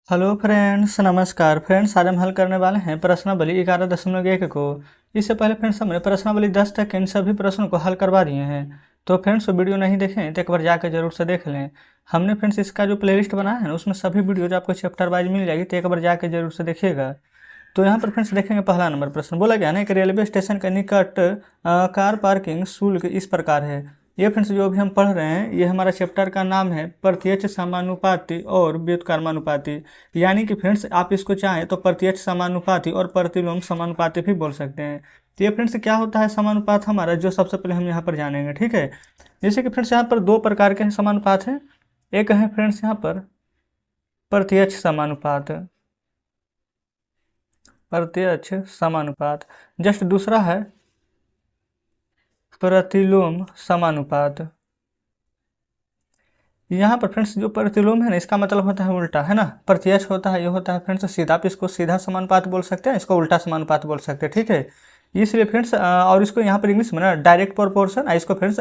Hello friends, नमस्कार friends. आज हम हल करने वाले हैं प्रश्नावली 11.1 को। इससे पहले फ्रेंड्स हमने प्रश्नावली 10 तक के इन सभी प्रश्नों को हल करवा दिए हैं। तो फ्रेंड्स वीडियो नहीं देखें तो एक बार जाकर जरूर से देख लें। हमने फ्रेंड्स इसका जो प्लेलिस्ट बनाया है ना, उसमें सभी वीडियो जो आपको चैप्टर वाइज मिल जाएगी, तो एक बार जाकर जरूर से देखिएगा। तो यहाँ पर फ्रेंड्स देखेंगे, पहला नंबर प्रश्न बोला गया ना, एक रेलवे स्टेशन के निकट कार पार्किंग शुल्क इस प्रकार है। ये फ्रेंड्स जो अभी हम पढ़ रहे हैं, ये हमारा चैप्टर का नाम है प्रत्यक्ष समानुपाती और व्युत्क्रमानुपाती। यानी कि फ्रेंड्स आप इसको चाहें तो प्रत्यक्ष समानुपाती और प्रतिलोम समानुपाती भी बोल सकते हैं। तो ये फ्रेंड्स क्या होता है समानुपात हमारा, जो सबसे पहले हम यहाँ पर जानेंगे। ठीक है, जैसे कि फ्रेंड्स यहाँ पर दो प्रकार के समानुपात हैं। एक है फ्रेंड्स यहाँ पर प्रत्यक्ष समानुपात, प्रत्यक्ष समानुपात। जस्ट दूसरा है प्रतिलोम समानुपात। यहाँ पर फ्रेंड्स जो प्रतिलोम है ना, इसका मतलब होता है उल्टा, है ना। प्रत्यक्ष होता है, ये होता है फ्रेंड्स सीधा, आप इसको सीधा समानुपात बोल सकते हैं, इसको उल्टा समानुपात बोल सकते हैं। ठीक है, इसलिए फ्रेंड्स और इसको यहाँ पर इंग्लिश में ना डायरेक्ट प्रोपोर्शन, इसको फ्रेंड्स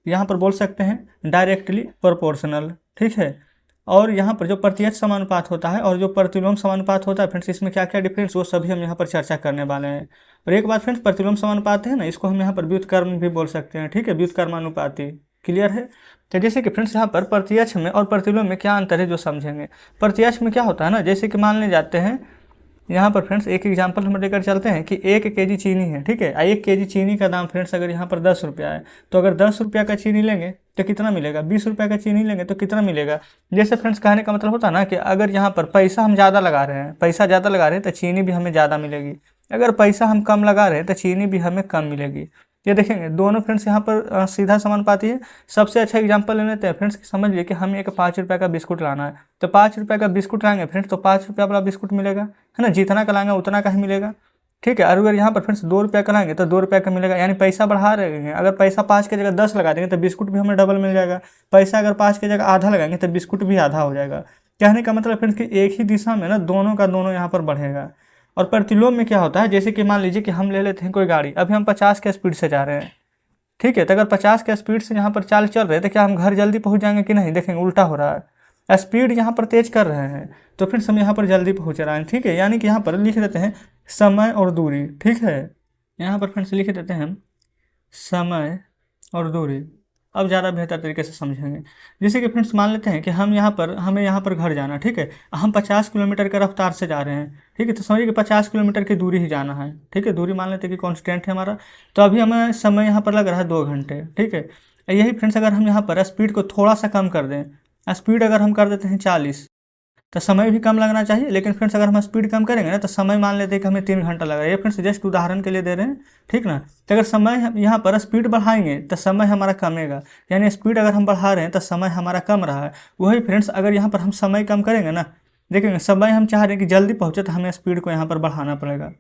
यहाँ पर बोल सकते हैं डायरेक्टली प्रोपोर्शनल। ठीक है, और यहाँ पर जो प्रत्यक्ष समानुपात होता है और जो प्रतिलोम समानुपात होता है फ्रेंड्स, इसमें क्या क्या डिफरेंस, वो सभी हम यहाँ पर चर्चा करने वाले हैं। और एक बात फ्रेंड्स, प्रतिलोम समानुपात है ना, इसको हम यहाँ पर व्युत्क्रम भी बोल सकते हैं। ठीक है, व्युत्क्रमानुपाती। क्लियर है। तो जैसे कि फ्रेंड्स यहाँ पर प्रत्यक्ष में और प्रतिलोम में क्या अंतर है जो समझेंगे। प्रत्यक्ष में क्या होता है ना, जैसे कि मान ले जाते हैं यहाँ पर फ्रेंड्स एक एग्जांपल हम लेकर चलते हैं कि 1 केजी चीनी है। ठीक है, 1 केजी चीनी का दाम फ्रेंड्स अगर यहाँ पर 10 रुपया है, तो अगर 10 रुपया का चीनी लेंगे तो कितना मिलेगा, 20 रुपया का चीनी लेंगे तो कितना मिलेगा। जैसे फ्रेंड्स कहने का मतलब होता है ना कि अगर यहाँ पर पैसा हम ज़्यादा लगा रहे हैं, तो चीनी भी हमें ज़्यादा मिलेगी। अगर पैसा हम कम लगा रहे हैं तो चीनी भी हमें कम मिलेगी। ये देखेंगे दोनों फ्रेंड्स यहाँ पर सीधा समानुपाती है। सबसे अच्छा एग्जांपल ले लेते हैं फ्रेंड्स, समझ लीजिए कि हमें एक 5 रुपये का बिस्कुट लाना है, तो 5 रुपये का बिस्कुट लाएंगे फ्रेंड्स, तो 5 रुपया वाला बिस्कुट मिलेगा, है ना। जितना का लाएंगे उतना का ही मिलेगा। ठीक है, और अगर यहाँ पर फ्रेंड्स 2 रुपये का लाएंगे तो 2 रुपये का मिलेगा, यानी पैसा बढ़ा रहे हैं। अगर पैसा 5 की जगह 10 लगा देंगे तो बिस्कुट भी हमें डबल मिल जाएगा। पैसा अगर 5 की जगह आधा लगाएंगे तो बिस्कुट भी आधा हो जाएगा। कहने का मतलब फ्रेंड्स कि एक ही दिशा में ना दोनों का दोनों यहाँ पर बढ़ेगा। और प्रतिलोम में क्या होता है, जैसे कि मान लीजिए कि हम ले लेते हैं कोई गाड़ी, अभी हम 50 के स्पीड से जा रहे हैं। ठीक है, तो अगर 50 के स्पीड से यहाँ पर चाल चल रहे हैं तो क्या हम घर जल्दी पहुँच जाएंगे कि नहीं। देखेंगे उल्टा हो रहा है, स्पीड यहाँ पर तेज कर रहे हैं तो फिर हम यहाँ पर जल्दी पहुँच रहे हैं। ठीक है, यानी कि यहाँ पर लिख देते हैं समय और दूरी। ठीक है, यहाँ पर फ्रेंड्स लिख देते हैं समय और दूरी। अब ज़्यादा बेहतर तरीके से समझेंगे। जैसे कि फ्रेंड्स मान लेते हैं कि हमें यहाँ पर घर जाना। ठीक है, हम 50 किलोमीटर के रफ्तार से जा रहे हैं। ठीक है, तो समझिए कि 50 किलोमीटर की दूरी ही जाना है। ठीक है, दूरी मान लेते हैं कि कांस्टेंट है हमारा, तो अभी हमें समय यहाँ पर लग रहा है 2 घंटे। ठीक है, यही फ्रेंड्स अगर हम यहाँ पर स्पीड को थोड़ा सा कम कर दें, स्पीड अगर हम कर देते हैं 40, तो समय भी कम लगना चाहिए। लेकिन फ्रेंड्स अगर हम स्पीड कम करेंगे ना, तो समय मान लेते हैं कि हमें 3 घंटा लगा। ये फ्रेंड्स जस्ट उदाहरण के लिए दे रहे हैं, ठीक ना। तो अगर समय हम यहाँ पर स्पीड बढ़ाएंगे तो समय हमारा कमेगा, यानी स्पीड अगर हम बढ़ा रहे हैं तो समय हमारा कम रहा है। वही फ्रेंड्स अगर यहाँ पर हम समय कम करेंगे ना, देखेंगे समय हम चाह रहे हैं कि जल्दी पहुँचे, तो हमें स्पीड को यहाँ पर बढ़ाना पड़ेगा।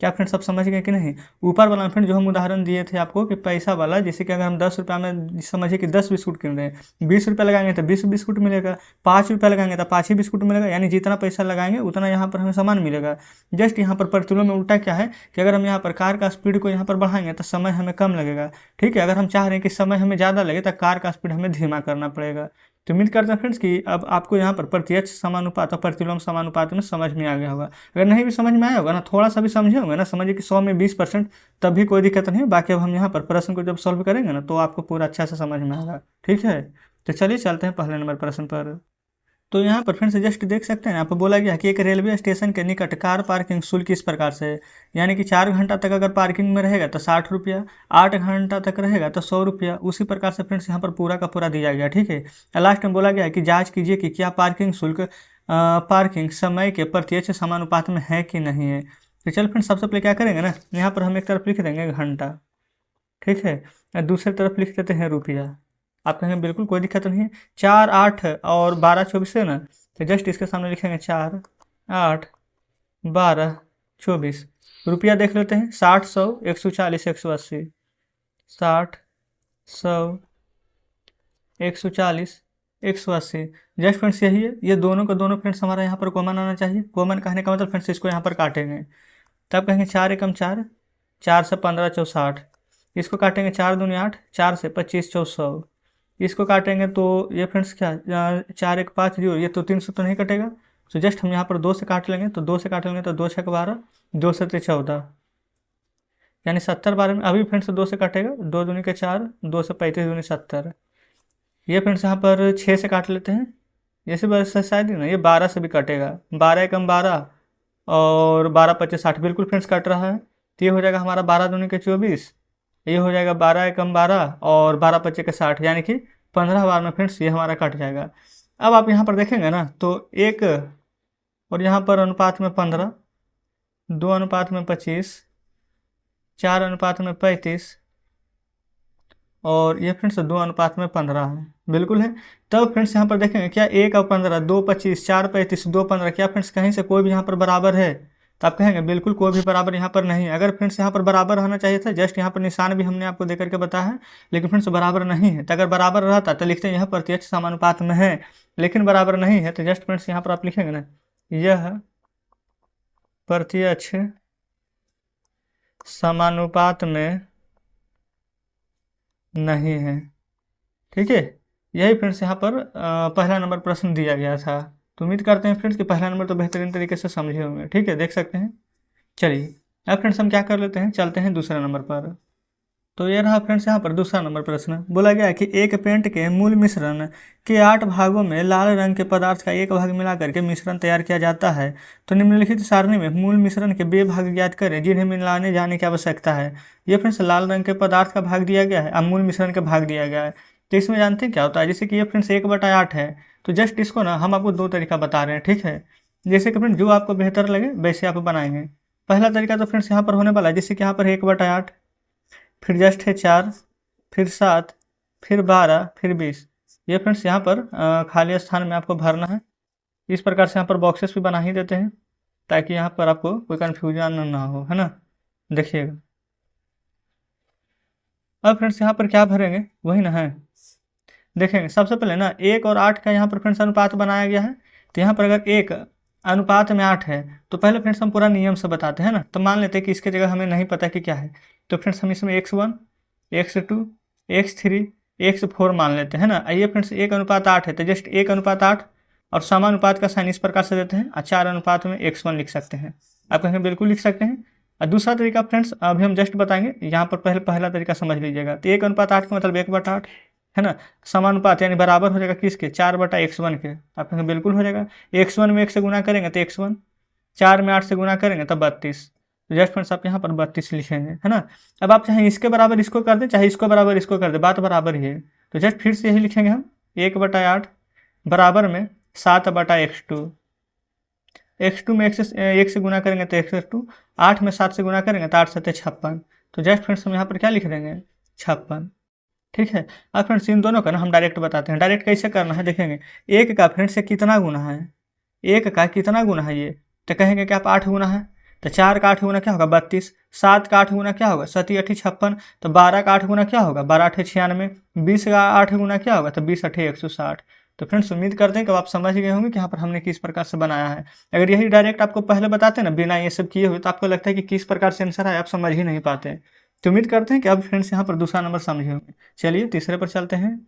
क्या फ्रेंड्स सब समझ गए कि नहीं। ऊपर वाला फ्रेंड जो हम उदाहरण दिए थे आपको कि पैसा वाला, जैसे कि अगर हम 10 रुपये में समझिए कि 10 बिस्कुट किन रहे हैं, 20 रुपये लगाएंगे तो 20 बिस्कुट मिलेगा, 5 रुपये लगाएंगे तो 5 ही बिस्कुट मिलेगा, यानी जितना पैसा लगाएंगे उतना यहाँ पर हमें सामान मिलेगा। जस्ट यहाँ पर प्रतिलोम में उल्टा क्या है कि अगर हम यहाँ पर कार का स्पीड को यहाँ पर बढ़ाएंगे तो समय हमें कम लगेगा। ठीक है, अगर हम चाह रहे हैं कि समय हमें ज़्यादा लगे तो कार का स्पीड हमें धीमा करना पड़ेगा। तो उम्मीद करते हैं फ्रेंड्स कि अब आपको यहाँ पर प्रत्यक्ष समानुपात और प्रतिलोम समानुपात में समझ में आ गया होगा। अगर नहीं भी समझ में आया होगा ना, थोड़ा सा भी समझे होंगे ना, समझिए कि 100 में 20%, तब भी कोई दिक्कत नहीं है। बाकी अब हम यहाँ पर प्रश्न को जब सॉल्व करेंगे ना, तो आपको पूरा अच्छा से समझ में आएगा। ठीक है, तो चलिए चलते हैं पहले नंबर प्रश्न पर। तो यहाँ पर फ्रेंड्स जस्ट देख सकते हैं, यहाँ पर बोला गया कि एक रेलवे स्टेशन के निकट कार पार्किंग शुल्क इस प्रकार से है। यानी कि 4 घंटा तक अगर पार्किंग में रहेगा तो 60 रुपया, 8 घंटा तक रहेगा तो 100 रुपया। उसी प्रकार से फ्रेंड्स यहाँ पर पूरा का पूरा दिया गया। ठीक है, लास्ट में बोला गया है कि जांच कीजिए कि क्या पार्किंग शुल्क पार्किंग समय के प्रत्यक्ष समानुपात में है कि नहीं है। तो चल फ्रेंड्स सबसे पहले क्या करेंगे ना, यहाँ पर हम एक तरफ लिख देंगे घंटा। ठीक है, और दूसरी तरफ लिख देते हैं रुपया। आप कहेंगे बिल्कुल कोई दिक्कत नहीं है, 4, 8 और 12, 24 है ना, तो जस्ट इसके सामने लिखेंगे 4, 8, 12, 24। रुपया देख लेते हैं, 60, 100, 140, 180, 60, 100, 140, 180। जस्ट फ्रेंड्स यही है, ये दोनों का दोनों फ्रेंड्स हमारा यहाँ पर कॉमन आना चाहिए। कॉमन कहने का मतलब फ्रेंड्स इसको यहाँ पर काटेंगे, तब कहेंगे 4 एकम 4, 4 से 15 चौ 60, इसको काटेंगे 4 दूनी 8, 4 से 25 चौ 100, इसको काटेंगे तो ये फ्रेंड्स क्या 4 1 5 0, ये तो 300 तो नहीं कटेगा, तो जस्ट हम यहाँ पर 2 से काट लेंगे, तो 2 से काट लेंगे तो 2 छक 12, 2 सत्ते 14, यानी 70 12 में अभी फ्रेंड्स 2 से काटेगा, 2 दूनी के 4, 2 से 35 दूनी 70। ये फ्रेंड्स यहाँ पर 6 से काट लेते हैं, जैसे बस शायद ही ना ये 12 से भी कटेगा, 12 एकम 12 और 12 25 60, बिल्कुल फ्रेंड्स कट रहा है। तो ये हो जाएगा हमारा 12 दूनी के 24, ये हो जाएगा 12 एकम 12 और 12 25 के 60, यानी कि 15 बार में फ्रेंड्स ये हमारा कट जाएगा। अब आप यहाँ पर देखेंगे ना तो 1 और यहाँ पर अनुपात में 15, 2 अनुपात में 25, 4 अनुपात में 35 और ये फ्रेंड्स 2 अनुपात में 15 है, बिल्कुल है। तब फ्रेंड्स यहाँ पर देखेंगे क्या 1 और 15, 2 25, 4 35, 2 15, क्या फ्रेंड्स कहीं से कोई भी यहाँ पर बराबर है? तो आप कहेंगे बिल्कुल कोई भी बराबर यहाँ पर नहीं है। अगर फ्रेंड्स यहाँ पर बराबर रहना चाहिए था, जस्ट यहाँ पर निशान भी हमने आपको दे करके बताया है, लेकिन फ्रेंड्स बराबर नहीं है। तो अगर बराबर रहता तो लिखते हैं यह प्रत्यक्ष समानुपात में है, लेकिन बराबर नहीं है, तो जस्ट फ्रेंड्स यहाँ पर आप लिखेंगे ना यह प्रत्यक्ष समानुपात में नहीं है। ठीक है, यही फ्रेंड्स यहाँ पर पहला नंबर प्रश्न दिया गया था। तो उम्मीद करते हैं फ्रेंड्स कि पहला नंबर तो बेहतरीन तरीके से समझे होंगे। ठीक है, देख सकते हैं। चलिए अब फ्रेंड्स हम क्या कर लेते हैं, चलते हैं दूसरे नंबर पर। तो ये रहा फ्रेंड्स यहाँ पर दूसरा नंबर प्रश्न। बोला गया कि एक पेंट के मूल मिश्रण के 8 भागों में लाल रंग के पदार्थ का एक भाग मिला करके मिश्रण तैयार किया जाता है। तो निम्नलिखित सारणी में मूल मिश्रण के वे भाग ज्ञात करें जिन्हें मिलाने जाने की आवश्यकता है। ये फ्रेंड्स लाल रंग के पदार्थ का भाग दिया गया है और मूल मिश्रण का भाग दिया गया है। तो इसमें जानते हैं क्या होता है, जैसे कि ये फ्रेंड्स 1/8 है, तो जस्ट इसको ना हम आपको 2 तरीका बता रहे हैं। ठीक है, जैसे कि फ्रेंड्स जो आपको बेहतर लगे वैसे आप बनाएंगे। पहला तरीका तो फ्रेंड्स यहाँ पर होने वाला है, जैसे कि यहाँ पर 1/8, फिर जस्ट है 4, फिर 7, फिर 12, फिर 20। ये फ्रेंड्स यहाँ पर खाली स्थान में आपको भरना है। इस प्रकार से यहाँ पर बॉक्सेस भी बना ही देते हैं ताकि यहाँ पर आपको कोई कन्फ्यूजन ना हो, है ना। देखिएगा अब फ्रेंड्स यहाँ पर क्या भरेंगे वही ना है। देखेंगे सबसे पहले ना 1 और 8 का यहाँ पर फ्रेंड्स अनुपात बनाया गया है। तो यहाँ पर अगर 1 अनुपात में 8 है तो पहले फ्रेंड्स हम पूरा नियम से बताते हैं ना। तो मान लेते हैं कि इसके जगह हमें नहीं पता कि क्या है, तो फ्रेंड्स हम इसमें x1, x2, x3, x4 मान लेते हैं ना। ये फ्रेंड्स 1/8 है, तो जस्ट 1/8 और समानुपात का साइन इस प्रकार से देते हैं और 4 अनुपात में x1 लिख सकते हैं। आप कहेंगे बिल्कुल लिख सकते हैं। और दूसरा तरीका फ्रेंड्स अभी हम जस्ट बताएंगे, यहाँ पर पहला तरीका समझ लीजिएगा। तो 1/8 का मतलब 1/8 है ना, समानुपात यानी बराबर हो जाएगा किसके, 4/x1 के। आप कहेंगे बिल्कुल हो जाएगा। x1 में 1 से गुना करेंगे तो x1, 4 में 8 से गुना करेंगे तो 32। तो जस्ट फ्रेंड्स आप यहाँ पर 32 लिखेंगे, है ना। अब आप चाहे इसके बराबर इसको कर दें, चाहे इसको बराबर इसको कर दें, बात बराबर ही है। तो जस्ट फिर से यही लिखेंगे हम 1/8 बराबर में 7/x2। x2 में 1 से गुना करेंगे तो x2, 8 में 7 से गुना करेंगे तो 8 7 56। तो जस्ट फ्रेंड्स हम यहाँ पर क्या लिख देंगे 56। ठीक है, अब फ्रेंड्स इन दोनों का ना हम डायरेक्ट बताते हैं। डायरेक्ट कैसे करना है देखेंगे, 1 का फ्रेंड्स से कितना गुना है, 1 का कितना गुना है ये, तो कहेंगे कि आप 8 गुना है। तो 4 का 8 गुना क्या होगा 32, 7 का 8 गुना क्या होगा 7 8 56, तो 12 का 8 गुना क्या होगा 12 8 96, 20 का 8 गुना क्या होगा तो 20 8 160। तो फ्रेंड्स उम्मीद करते हैं कि आप समझ गए होंगे कि यहाँ पर हमने किस प्रकार से बनाया है। अगर यही डायरेक्ट आपको पहले बताते ना बिना ये सब किए हुए, तो आपको लगता है कि किस प्रकार से आंसर है, आप समझ ही नहीं पाते। तो उम्मीद करते हैं कि अब फ्रेंड्स यहाँ पर दूसरा नंबर समझे होंगे। चलिए तीसरे पर चलते हैं।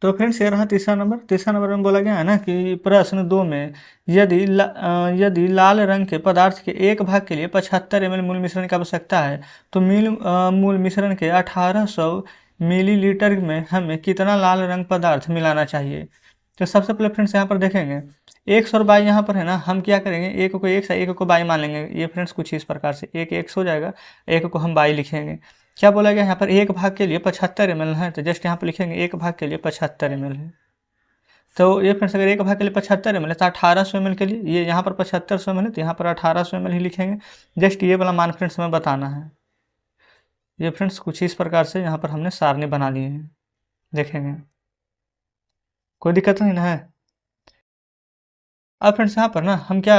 तो फ्रेंड्स ये रहा तीसरा नंबर। तीसरा नंबर में बोला गया है ना कि प्रश्न 2 में यदि लाल रंग के पदार्थ के एक भाग के लिए 75 ml मूल मिश्रण की आवश्यकता है, तो मूल मिश्रण के 1800 मिलीलीटर में हमें कितना लाल रंग पदार्थ मिलाना चाहिए। तो सबसे पहले फ्रेंड्स यहाँ पर देखेंगे 100 और बाई यहाँ पर है ना, हम क्या करेंगे एक को 1 से 1 को बाई मान लेंगे। ये फ्रेंड्स कुछ इस प्रकार से 1 1 हो जाएगा, 1 को हम बाई लिखेंगे। क्या बोला गया यहाँ पर एक भाग के लिए 75 ml है, तो जस्ट यहाँ पर लिखेंगे एक भाग के लिए 75 ml है। तो ये फ्रेंड्स अगर एक भाग के लिए 75 ml है तो 1800 ml के लिए, ये यहाँ पर 7500 ml है तो यहाँ पर 1800 ml ही लिखेंगे। जस्ट ये वाला मान फ्रेंड्स हमें बताना है। ये फ्रेंड्स कुछ इस प्रकार से यहाँ पर हमने सारणी बना लिए हैं, देखेंगे कोई दिक्कत नहीं ना है। अब फ्रेंड्स यहाँ पर ना हम क्या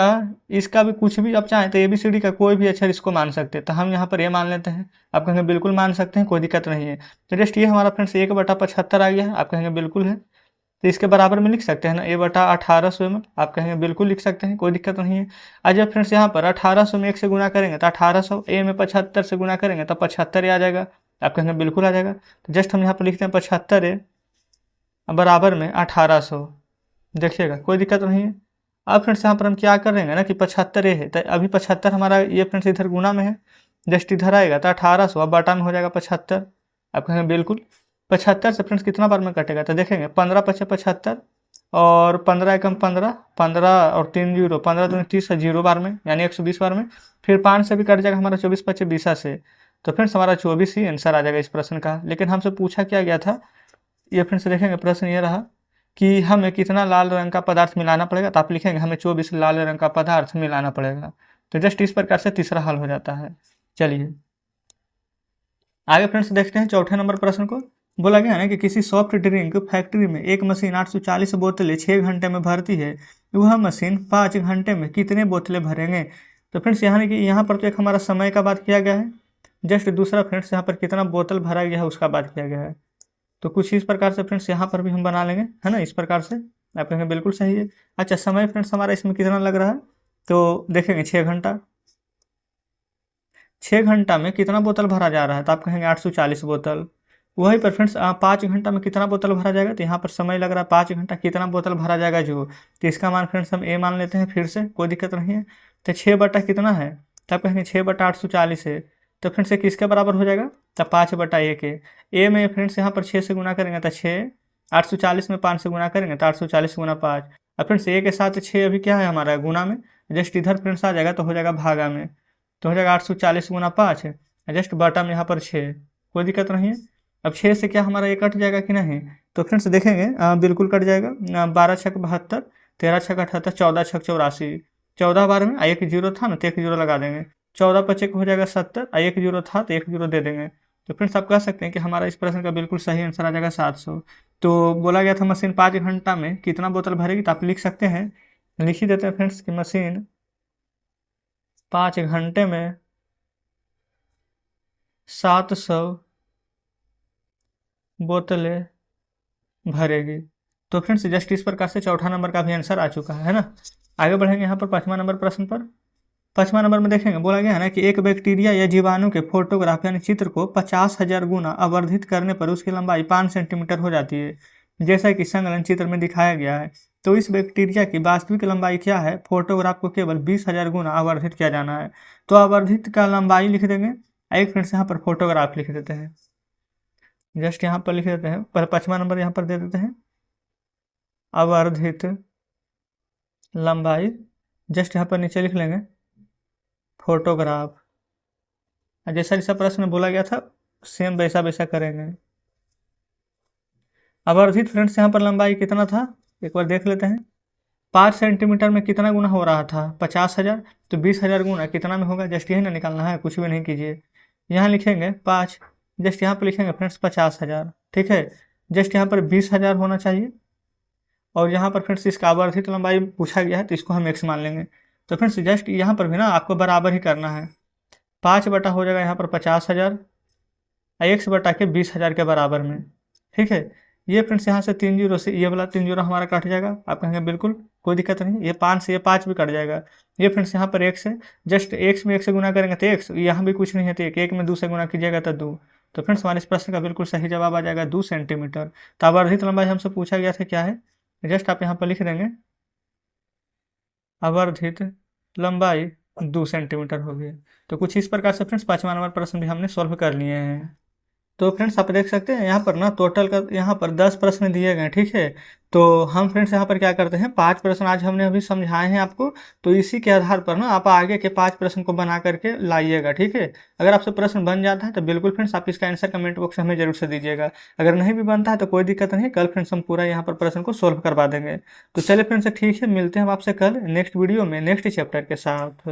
इसका भी कुछ भी आप चाहें तो ABCD का कोई भी अक्षर इसको मान सकते हैं। तो हम यहाँ पर ये मान लेते हैं, आप कहेंगे बिल्कुल मान सकते हैं, कोई दिक्कत नहीं है। तो जस्ट ये हमारा फ्रेंड्स 1/75 आ गया है, आप कहेंगे बिल्कुल है। तो इसके बराबर में लिख सकते हैं ना A/1800 ml, आप कहेंगे बिल्कुल लिख सकते हैं, कोई दिक्कत नहीं है। आज जब फ्रेंड्स यहाँ पर 1800 में 1 से गुना करेंगे तो 1800, A में 75 से गुना करेंगे तो 75 आ जाएगा, आप कहेंगे बिल्कुल आ जाएगा। तो जस्ट हम यहाँ पर लिखते हैं 75 बराबर में 1800, देखिएगा कोई दिक्कत नहीं है। अब फ्रेंड्स यहाँ पर हम क्या करेंगे ना कि 75 ये है, तो अभी 75 हमारा ये फ्रेंड्स इधर गुना में है, जस्ट इधर आएगा तो 1800, अब बटा में हो जाएगा 75। आप कहेंगे बिल्कुल 75 से फ्रेंड्स कितना बार में कटेगा, तो देखेंगे 15 पचे 75 और 15 एकम 15, 15 और 3 जीरो, 15 दूनी 30 जीरो बार में यानी 120 बार में। फिर 5 से भी कट जाएगा हमारा 24 पचे 20 से, तो फ्रेंड्स हमारा 24 ही आंसर आ जाएगा इस प्रश्न का। लेकिन हमसे पूछा क्या गया था, ये फ्रेंड्स देखेंगे प्रश्न ये रहा कि हमें कितना लाल रंग का पदार्थ मिलाना पड़ेगा, तो आप लिखेंगे हमें 24 लाल रंग का पदार्थ मिलाना पड़ेगा। तो जस्ट इस प्रकार से तीसरा हल हो जाता है। चलिए आगे फ्रेंड्स देखते हैं चौथे नंबर प्रश्न को। बोला गया है ना कि किसी सॉफ्ट ड्रिंक फैक्ट्री में एक मशीन 840 बोतलें 6 घंटे में भरती है, वह मशीन 5 घंटे में कितने बोतलें भरेंगे। तो फ्रेंड्स यहाँ पर तो एक हमारा समय का बात किया गया है, जस्ट दूसरा फ्रेंड्स यहाँ पर कितना बोतल भरा गया है उसका बात किया गया है। तो कुछ इस प्रकार से फ्रेंड्स यहाँ पर भी हम बना लेंगे, है ना, इस प्रकार से आप कहेंगे बिल्कुल सही है। अच्छा समय फ्रेंड्स हमारा इसमें कितना लग रहा है, तो देखेंगे 6 घंटा, 6 घंटा में कितना बोतल भरा जा रहा है, तो आप कहेंगे 840 बोतल। वहीं पर फ्रेंड्स 5 घंटा में कितना बोतल भरा जाएगा, तो यहाँ पर समय लग रहा है 5 घंटा, कितना बोतल भरा जाएगा जो, तो इसका मान फ्रेंड्स हम ए मान लेते हैं, फिर से कोई दिक्कत नहीं है। तो 6 बटा कितना है, तो आप कहेंगे 6 बटा 840 है, तो फ्रेंड्स ये किसके बराबर हो जाएगा, तो 5 बटा ए के। ए में फ्रेंड्स यहाँ पर 6 से गुना करेंगे तो 6, 840 में 5 से गुना करेंगे तो 840 गुना 5। अब फ्रेंड्स ए के साथ 6 अभी क्या है हमारा गुना में, जस्ट इधर फ्रेंड्स आ जाएगा तो हो जाएगा भागा में, तो हो जाएगा 840 गुना 5 है, जस्ट बटम यहाँ पर 6, कोई दिक्कत नहीं है। अब 6 से क्या हमारा ये कट जाएगा कि नहीं, तो फ्रेंड्स देखेंगे बिल्कुल कट जाएगा। 12 छक 72, 13 छक 78, 14 छक 84, 14 बार में एक जीरो था ना तो एक जीरो लगा देंगे, 14 पचे हो जाएगा 70, एक जीरो था तो एक जीरो दे देंगे। तो फ्रेंड्स आप कह सकते हैं कि हमारा इस प्रश्न का बिल्कुल सही आंसर आ जाएगा 700। तो बोला गया था मशीन 5 घंटा में कितना बोतल भरेगी, तो आप लिख सकते हैं, लिख ही देते हैं फ्रेंड्स कि मशीन 5 घंटे में 700 बोतलें भरेगी। तो फ्रेंड्स जस्ट इस प्रकार से चौथा नंबर का भी आंसर आ चुका है ना। आगे बढ़ेंगे यहाँ पर 5वां नंबर प्रश्न पर। 5वां नंबर में देखेंगे, बोला गया है ना कि एक बैक्टीरिया या जीवाणु के फोटोग्राफ यानी चित्र को 50,000 गुना आवर्धित करने पर उसकी लंबाई 5 सेंटीमीटर हो जाती है, जैसा कि संकलन चित्र में दिखाया गया है। तो इस बैक्टीरिया की वास्तविक लंबाई क्या है, फोटोग्राफ को केवल 20,000 गुना आवर्धित किया जाना है। तो आवर्धित का लंबाई लिख देंगे, एक फ्रेंड्स यहाँ पर फोटोग्राफ लिख देते हैं, जस्ट यहाँ पर लिख देते हैं, पर 5वां नंबर यहाँ पर दे देते हैं आवर्धित लंबाई, जस्ट यहाँ पर नीचे लिख लेंगे फोटोग्राफ। जैसा जैसा प्रश्न में बोला गया था सेम वैसा वैसा करेंगे। आवर्धित फ्रेंड्स यहाँ पर लंबाई कितना था एक बार देख लेते हैं, 5 सेंटीमीटर में कितना गुना हो रहा था 50,000, तो 20,000 गुना कितना में होगा, जस्ट यही ना निकालना है, कुछ भी नहीं कीजिए। यहाँ लिखेंगे 5, जस्ट यहाँ पर लिखेंगे फ्रेंड्स 50,000, ठीक है, जस्ट यहाँ पर 20,000 होना चाहिए। और यहाँ पर फ्रेंड्स इसका आवर्धित लंबाई पूछा गया है तो इसको हम x मान लेंगे। तो फ्रेंड्स जस्ट यहाँ पर भी ना आपको बराबर ही करना है, 5 बटा हो जाएगा यहाँ पर 50,000, x बटा के 20,000 के बराबर में, ठीक है। ये फ्रेंड्स यहाँ से 3 जीरो से ये वाला 3 जीरो हमारा कट जाएगा, आप कहेंगे बिल्कुल कोई दिक्कत नहीं, ये 5 से ये 5 भी कट जाएगा। ये फ्रेंड्स यहाँ पर x है, जस्ट x में 1 से गुना करेंगे तो x, यहाँ भी कुछ नहीं है तो 1 में 2 से गुना कीजिएगा तो 2। तो फ्रेंड्स हमारे इस प्रश्न का बिल्कुल सही जवाब आ जाएगा 2 सेंटीमीटर। तो आवर्धित लंबाई हमसे पूछा गया था क्या है, जस्ट आप यहाँ पर लिख देंगे आवर्धित लंबाई 2 सेंटीमीटर हो गई। तो कुछ इस प्रकार से फ्रेंड्स 5वां नंबर प्रश्न भी हमने सॉल्व कर लिए हैं। तो फ्रेंड्स आप देख सकते हैं यहाँ पर ना टोटल का यहाँ पर 10 प्रश्न दिए गए, ठीक है। तो हम फ्रेंड्स यहाँ पर क्या करते हैं, 5 प्रश्न आज हमने अभी समझाए हैं आपको, तो इसी के आधार पर ना आप आगे के 5 प्रश्न को बना करके लाइएगा, ठीक है। अगर आपसे प्रश्न बन जाता है तो बिल्कुल फ्रेंड्स आप इसका आंसर कमेंट बॉक्स में हमें जरूर से दीजिएगा। अगर नहीं भी बनता है तो कोई दिक्कत नहीं, कल फ्रेंड्स हम पूरा यहाँ पर प्रश्न को सोल्व करवा देंगे। तो चलिए फ्रेंड्स ठीक है, मिलते हैं हम आपसे कल नेक्स्ट वीडियो में नेक्स्ट चैप्टर के साथ।